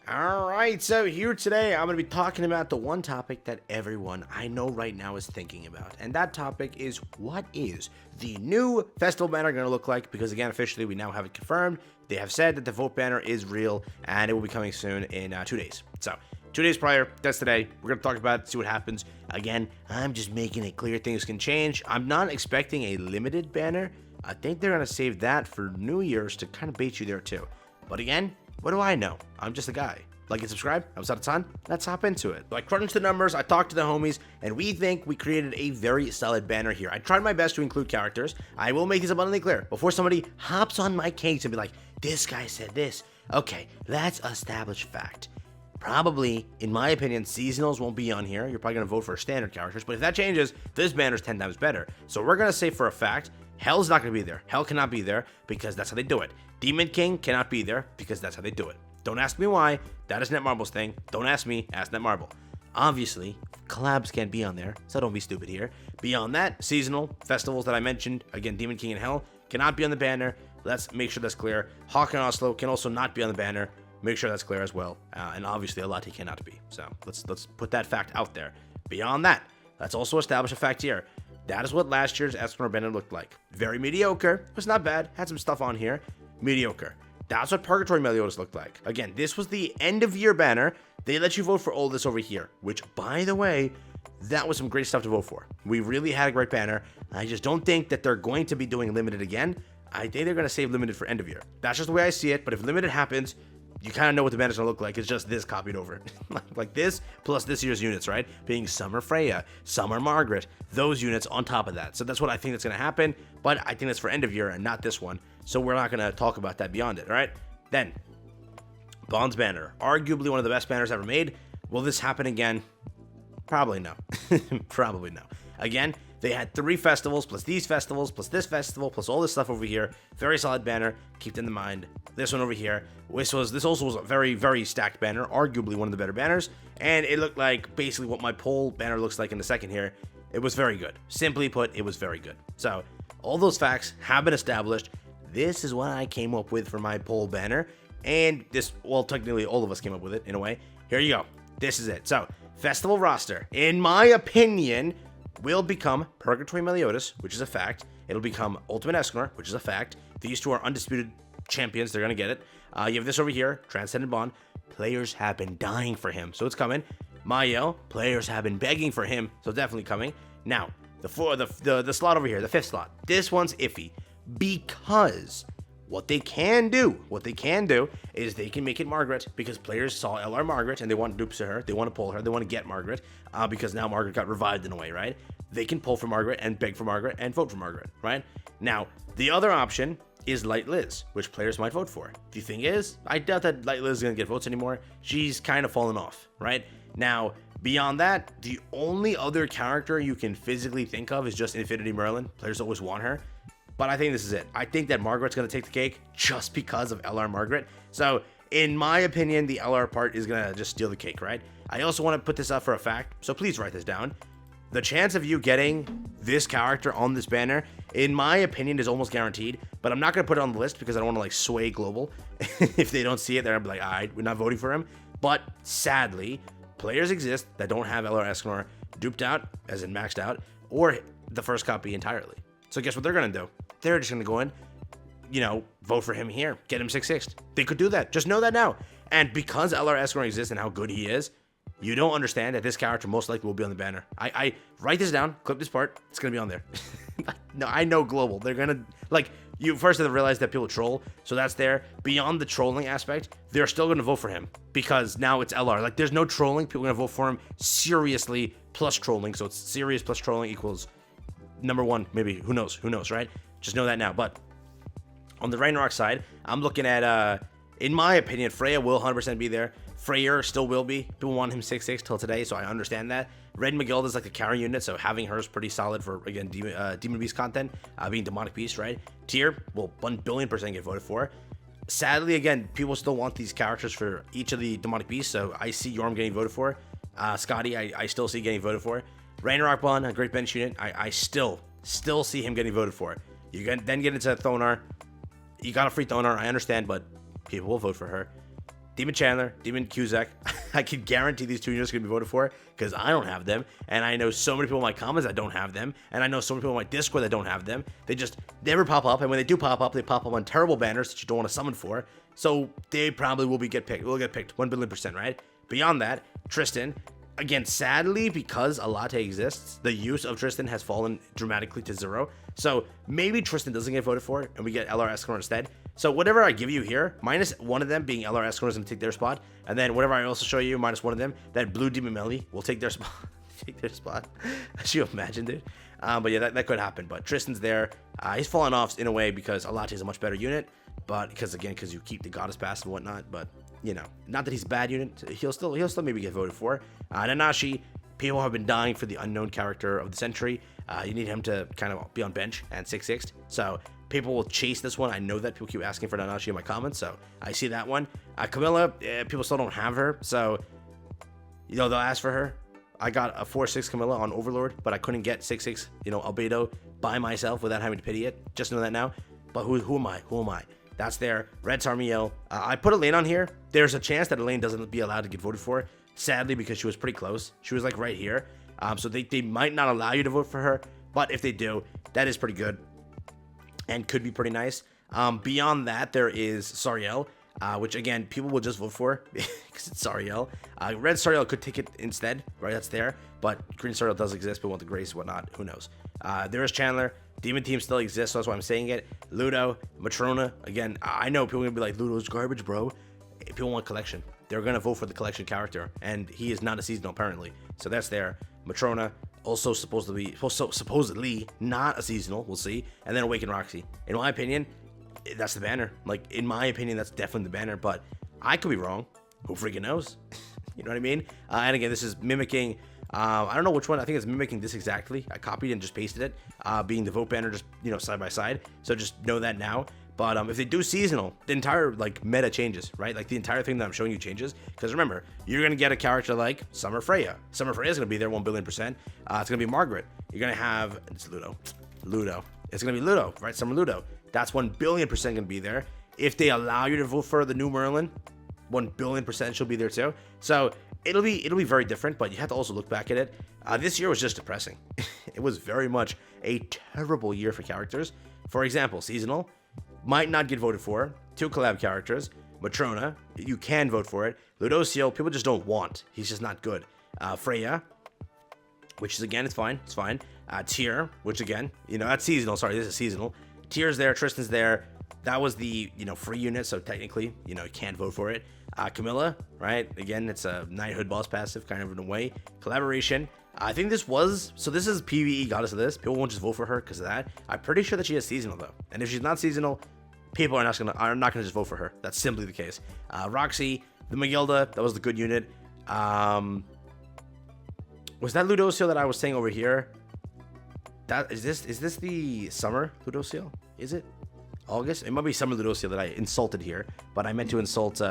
Alright, so here today I'm going to be talking about the one topic that everyone I know right now is thinking about. And that topic is, what is the new festival banner going to look like? Because again, officially we now have it confirmed. They have said that the vote banner is real and it will be coming soon in 2 days. So 2 days prior, that's today. We're going to talk about it, see what happens. Again, I'm just making it clear things can change. I'm not expecting a limited banner. I think they're going to save that for New Year's to kind of bait you there too. But again, what do I know? I'm just a guy. Like and subscribe. I was out of time. Let's hop into it. So I crunched the numbers. I talked to the homies, and we think we created a very solid banner here. I tried my best to include characters. I will make this abundantly clear before somebody hops on my case and be like, "This guy said this." Okay, that's established fact. Probably, in my opinion, seasonals won't be on here. You're probably gonna vote for standard characters, but if that changes, this banner's 10 times better. So we're gonna say for a fact, Hell's not gonna be there. Hell cannot be there because that's how they do it. Demon King cannot be there because that's how they do it. Don't ask me why. That is Netmarble's thing. Don't ask me. Ask Netmarble. Obviously, collabs can't be on there, so don't be stupid here. Beyond that, seasonal festivals that I mentioned, again, Demon King and Hell, cannot be on the banner. Let's make sure that's clear. Hawk and Oslo can also not be on the banner. Make sure that's clear as well. And obviously, Alati cannot be. So let's put that fact out there. Beyond that, let's also establish a fact here. That is what last year's Escanor banner looked like. Very mediocre. It was not bad. Had some stuff on here. Mediocre. That's what Purgatory Meliodas looked like. Again, this was the end of year banner. They let you vote for all this over here, which, by the way, that was some great stuff to vote for. We really had a great banner. I just don't think that they're going to be doing limited again. I think they're going to save limited for end of year. That's just the way I see it, but if limited happens, you kind of know what the banner's going to look like. It's just this copied over. like this, plus this year's units, right? Being Summer Freya, Summer Margaret, those units on top of that. So that's what I think that's going to happen, but I think that's for end of year and not this one. So we're not going to talk about that beyond it, all right? Then, Bond's banner. Arguably one of the best banners ever made. Will this happen again? Probably no. Probably no. Again, they had 3 festivals, plus these festivals, plus this festival, plus all this stuff over here. Very solid banner. Keep that in mind. This one over here. This also was a very, very stacked banner. Arguably one of the better banners. And it looked like basically what my poll banner looks like in the second here. It was very good. Simply put, it was very good. So, all those facts have been established. This is what I came up with for my poll banner. And this, well, technically all of us came up with it in a way. Here you go. This is it. So, festival roster, in my opinion, will become Purgatory Meliodas, which is a fact. It'll become Ultimate Escanor, which is a fact. These two are undisputed champions. They're going to get it. You have this over here, Transcendent Bond. Players have been dying for him, so it's coming. Mael, players have been begging for him, so definitely coming. Now, the slot over here, the 5th slot. This one's iffy because what they can do is they can make it Margaret, because players saw LR Margaret and they want dupes to her. They want to pull her. They want to get Margaret because now Margaret got revived in a way, right? They can pull for Margaret and beg for Margaret and vote for Margaret, right? Now, the other option is Light Liz, which players might vote for. The thing is, I doubt that Light Liz is going to get votes anymore. She's kind of fallen off, right? Now, beyond that, the only other character you can physically think of is just Infinity Merlin. Players always want her. But I think this is it. I think that Margaret's going to take the cake just because of LR Margaret. So, in my opinion, the LR part is going to just steal the cake, right? I also want to put this up for a fact, so please write this down. The chance of you getting this character on this banner, in my opinion, is almost guaranteed. But I'm not going to put it on the list because I don't want to, sway Global. If they don't see it, they're going to be like, all right, we're not voting for him. But, sadly, players exist that don't have LR Escanor duped out, as in maxed out, or the first copy entirely. So guess what they're going to do? They're just going to go in, vote for him here. Get him 6/6. They could do that. Just know that now. And because LR Escanor exists and how good he is, you don't understand that this character most likely will be on the banner. I write this down, clip this part. It's going to be on there. No, I know Global. They're going to, you first have to realize that people troll. So that's there. Beyond the trolling aspect, they're still going to vote for him because now it's LR. There's no trolling. People are going to vote for him seriously plus trolling. So it's serious plus trolling equals number 1, maybe. Who knows, right? Just know that now. But on the Ragnarok side, I'm looking at, in my opinion, Freya will 100% be there. Freyr still will be. People want him 6/6 till today, so I understand that. Red Magilda is like a carry unit, so having her is pretty solid for, again, Demon Beast content, being Demonic Beast, right? Tyr will 1 billion% get voted for. Sadly, again, people still want these characters for each of the Demonic Beasts, so I see Yorm getting voted for. Scotty, I still see getting voted for. Ragnarok Bond, a great bench unit, I still see him getting voted for. You then get into Thonar. You got a free Thonar, I understand, but people will vote for her. Demon Chandler, Demon Cusack. I can guarantee these 2 units are going to be voted for because I don't have them. And I know so many people in my comments that don't have them. And I know so many people in my Discord that don't have them. They just never pop up. And when they do pop up, they pop up on terrible banners that you don't want to summon for. So they probably will get picked. Will get picked 1 billion%, right? Beyond that, Tristan. Again, sadly, because a latte exists, the use of Tristan has fallen dramatically to 0. So maybe Tristan doesn't get voted for, and we get LR Escanor instead. So whatever I give you here, minus 1 of them being LR Escanor is going to take their spot. And then whatever I also show you, minus 1 of them, that blue Demon Melly will take their spot. Take their spot. Should you imagine, dude? But yeah, that could happen. But Tristan's there. He's fallen off in a way because Alate is a much better unit. But because you keep the Goddess Pass and whatnot. But you know, not that he's a bad unit. He'll still maybe get voted for. Nanashi, people have been dying for the unknown character of the century. You need him to kind of be on bench and 6-6. So people will chase this one. I know that people keep asking for Nanashi in my comments, so I see that one. Camilla, people still don't have her, so you know they'll ask for her. I got a 4-6 Camilla on Overlord, but I couldn't get 6-6, Albedo by myself without having to pity it. Just know that now. But who am I? Who am I? That's there. Red Sarmiel. I put Elaine on here. There's a chance that Elaine doesn't be allowed to get voted for. Sadly, because she was pretty close. She was like right here. So they might not allow you to vote for her. But if they do, that is pretty good. And could be pretty nice. Beyond that, there is Sariel. Which again, people will just vote for because it's Sariel. Red Sariel could take it instead, right? That's there. But Green Sariel does exist. People want the Grace, whatnot. Who knows? There is Chandler. Demon Team still exists, so that's why I'm saying it. Ludo, Matrona. Again, I know people are going to be like, Ludo's garbage, bro. People want collection. They're going to vote for the collection character. And he is not a seasonal, apparently. So that's there. Matrona, also supposedly not a seasonal. We'll see. And then Awaken Roxy. In my opinion, that's the banner. Like, in my opinion, that's definitely the banner. But I could be wrong. Who freaking knows? You know what I mean? And again, this is mimicking... I don't know which one. I think it's mimicking this exactly. I copied and just pasted it, being the vote banner just, side by side. So just know that now. But if they do seasonal, the entire, meta changes, right? Like, the entire thing that I'm showing you changes. Because remember, you're going to get a character like Summer Freya. Summer Freya is going to be there 1 billion%. It's going to be Margaret. You're going to have... It's Ludo. It's going to be Ludo, right? Summer Ludo. That's 1 billion% going to be there. If they allow you to vote for the new Merlin, 1 billion% she'll be there too. So... It'll be very different, but you have to also look back at it. This year was just depressing. It was very much a terrible year for characters. For example, seasonal might not get voted for. 2 collab characters. Matrona, you can vote for it. Ludociel, people just don't want. He's just not good. Freya, which is again, it's fine. It's fine. Tyr, which again, that's seasonal. Sorry, this is seasonal. Tyr's there. Tristan's there. That was the, free unit, so technically, you can't vote for it. Camilla, right? Again, it's a knighthood boss passive, kind of in a way. Collaboration. I think this is PvE goddess of this. People won't just vote for her because of that. I'm pretty sure that she is seasonal, though. And if she's not seasonal, people are not gonna just vote for her. That's simply the case. Roxy, the Magilda, that was the good unit. Was that Ludociel that I was saying over here? Is this the summer Ludociel? Is it? August? It might be summer Ludociel that I insulted here, but I meant to insult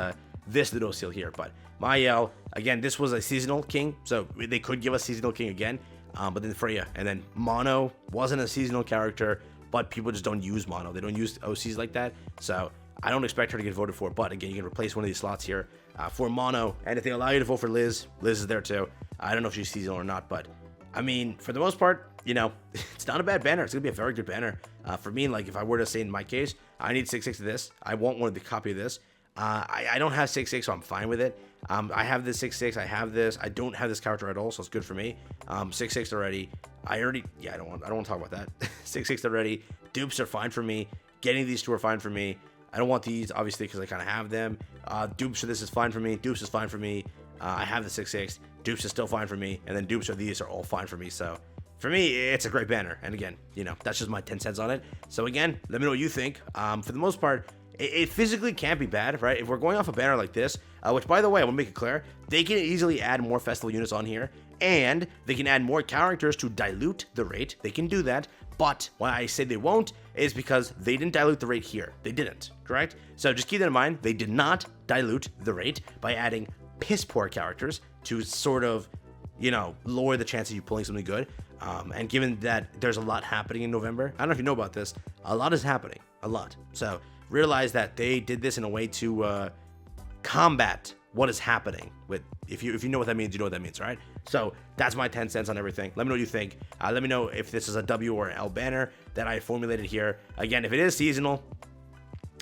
this Ludociel here. But Mael, again, this was a seasonal king, so they could give us seasonal king again. But then Freya, and then Mono wasn't a seasonal character, but people just don't use Mono. They don't use OCs like that, so I don't expect her to get voted for. But again, you can replace one of these slots here for Mono, and if they allow you to vote for Liz, Liz is there too. I don't know if she's seasonal or not, but I mean, for the most part, it's not a bad banner. It's gonna be a very good banner. For me, like if I were to say in my case, I need 6-6 of this. I want one of the copy of this. I don't have 6-6, so I'm fine with it. I have this 6-6. I have this. I don't have this character at all, so it's good for me. 6-6 already. I don't want to talk about that. 6-6 already. Dupes are fine for me. Getting these 2 are fine for me. I don't want these, obviously, because I kind of have them. Dupes for this is fine for me. Dupes is fine for me. I have the 6-6. Dupes is still fine for me. And then dupes of these are all fine for me, so... For me, it's a great banner. And again, that's just my 10 cents on it. So again, let me know what you think. For the most part, it physically can't be bad, right? If we're going off a banner like this, which by the way, I want to make it clear, they can easily add more festival units on here, and they can add more characters to dilute the rate. They can do that, but why I say they won't is because they didn't dilute the rate here. They didn't, correct? So just keep that in mind. They did not dilute the rate by adding piss poor characters to sort of, lower the chance of you pulling something good. And given that there's a lot happening in November, I don't know if you know about this, a lot is happening, a lot. So realize that they did this in a way to combat what is happening with, if you know what that means, you know what that means, right? So that's my 10 cents on everything. Let me know what you think. Let me know if this is a W or L banner that I formulated here. Again, if it is seasonal,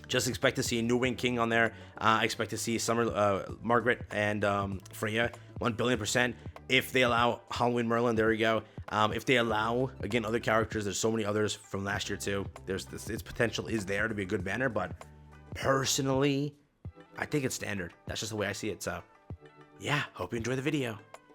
just expect to see New Wing King on there. Expect to see Summer Margaret and Freya 1,000,000,000%. If they allow Halloween Merlin, there we go. If they allow, again, other characters, there's so many others from last year too. There's this, its potential is there to be a good banner, but personally, I think it's standard. That's just the way I see it. So, yeah, hope you enjoy the video.